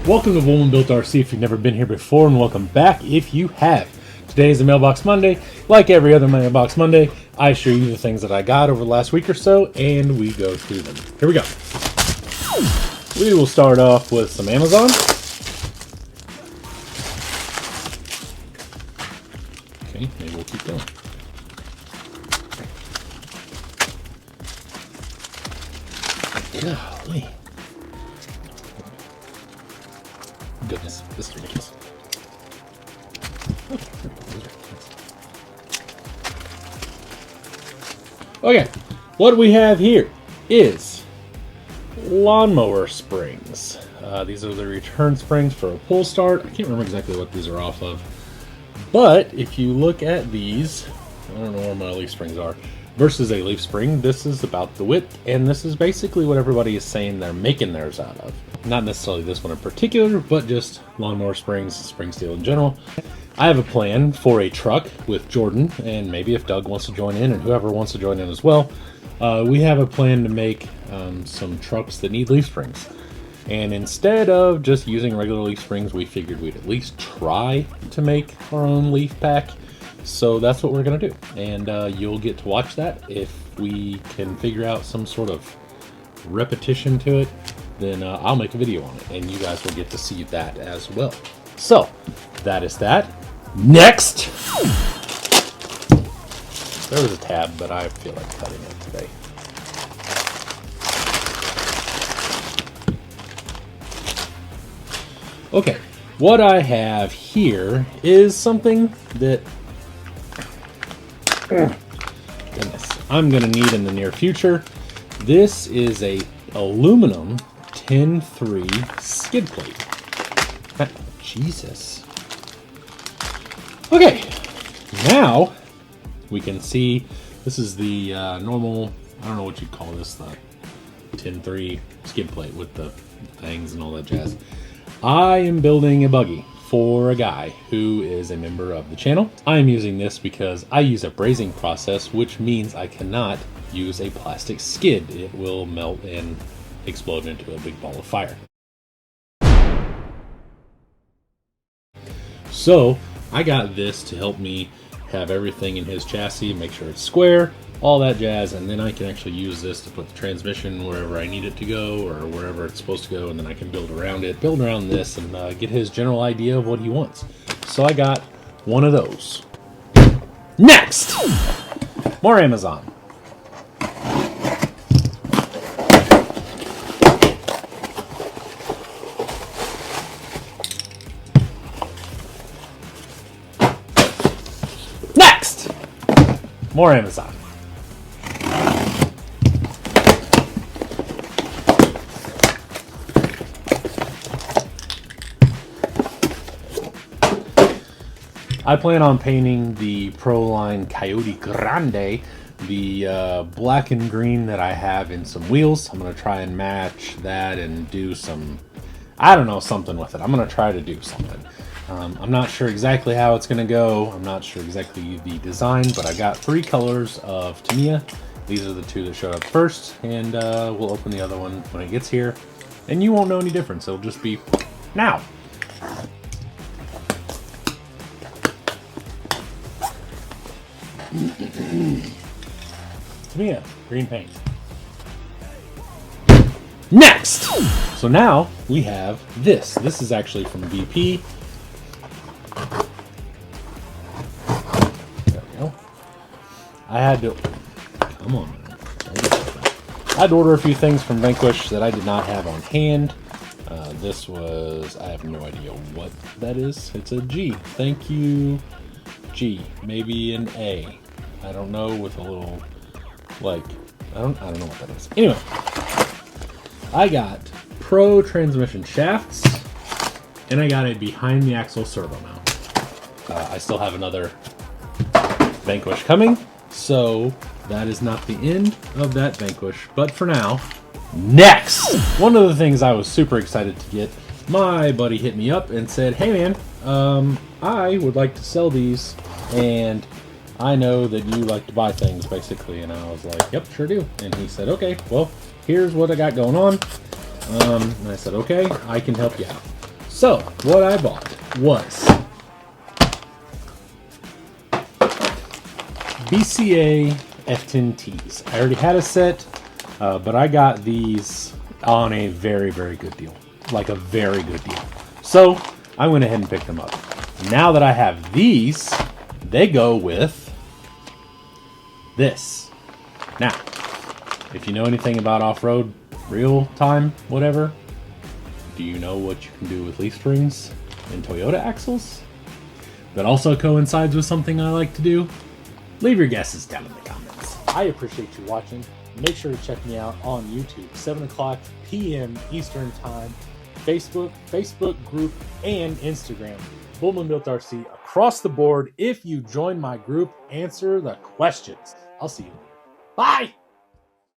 Welcome to Bullman Built RC if you've never been here before, and welcome back if you have. Today is a Mailbox Monday. Like every other Mailbox Monday, I show you the things that I got over the last week or so, and we go through them. Here we go. We will start off with some Amazon. Okay, maybe we'll keep going. Golly. Goodness, this is ridiculous. Okay, what we have here is lawnmower springs. These are the return springs for a pull start. I can't remember exactly what these are off of, but if you look at these, I don't know where my leaf springs are, versus a leaf spring, this is about the width, and this is basically what everybody is saying they're making theirs out of. Not necessarily this one in particular, but just lawnmower springs, spring steel in general. I have a plan for a truck with Jordan, and maybe if Doug wants to join in, and whoever wants to join in as well, we have a plan to make some trucks that need leaf springs. And instead of just using regular leaf springs, we figured we'd at least try to make our own leaf pack. So that's what we're going to do, and you'll get to watch that. If we can figure out some sort of repetition to it, then I'll make a video on it, and you guys will get to see that as well. So that is that. Next! There was a tab, but I feel like cutting it today. Okay, what I have here is something that goodness, I'm gonna need in the near future. This is a aluminum 10-3 skid plate. Jesus. Okay, now we can see this is the normal, I don't know what you'd call this, the 10-3 skid plate with the fangs and all that jazz. I am building a buggy for a guy who is a member of the channel. I am using this because I use a brazing process, which means I cannot use a plastic skid. It will melt and explode into a big ball of fire. So I got this to help me have everything in his chassis, make sure it's square, all that jazz, and then I can actually use this to put the transmission wherever I need it to go or wherever it's supposed to go, and then I can build around it, build around this, and get his general idea of what he wants. So I got one of those. Next! More Amazon. Next! More Amazon. I plan on painting the Proline Coyote Grande, the black and green that I have in some wheels. I'm going to try and match that and do some, I don't know, something with it. I'm going to try to do something. I'm not sure exactly how it's going to go. I'm not sure exactly the design, but I got 3 colors of Tamiya. These are the 2 that showed up first, and we'll open the other one when it gets here. And you won't know any difference. It'll just be now. Tamiya, green paint. Next! So now we have this. This is actually from BP. There we go. I had to, come on, man. I had to order a few things from Vanquish that I did not have on hand. This was, I have no idea what that is. It's a G. Thank you, G. Maybe an A. I don't know, with a little, like, I don't know what that is. Anyway, I got Pro transmission shafts, and I got a behind the axle servo mount. I still have another Vanquish coming, so that is not the end of that Vanquish. But for now, next! One of the things I was super excited to get my buddy hit me up and said, hey man, I would like to sell these, and I know that you like to buy things, basically. And I was like, yep, sure do. And he said, okay, well, here's what I got going on. And I said, okay, I can help you out. So what I bought was BCA F10Ts. I already had a set, but I got these on a very, very good deal. Like a very good deal. So I went ahead and picked them up. Now that I have these, they go with this. Now, if you know anything about off-road, real time, whatever, do you know what you can do with leaf springs and Toyota axles? That also coincides with something I like to do? Leave your guesses down in the comments. I appreciate you watching. Make sure to check me out on YouTube, 7 o'clock p.m. Eastern Time, Facebook group, and Instagram. Bullman Built RC across the board. If you join my group, answer the questions. I'll see you later. Bye!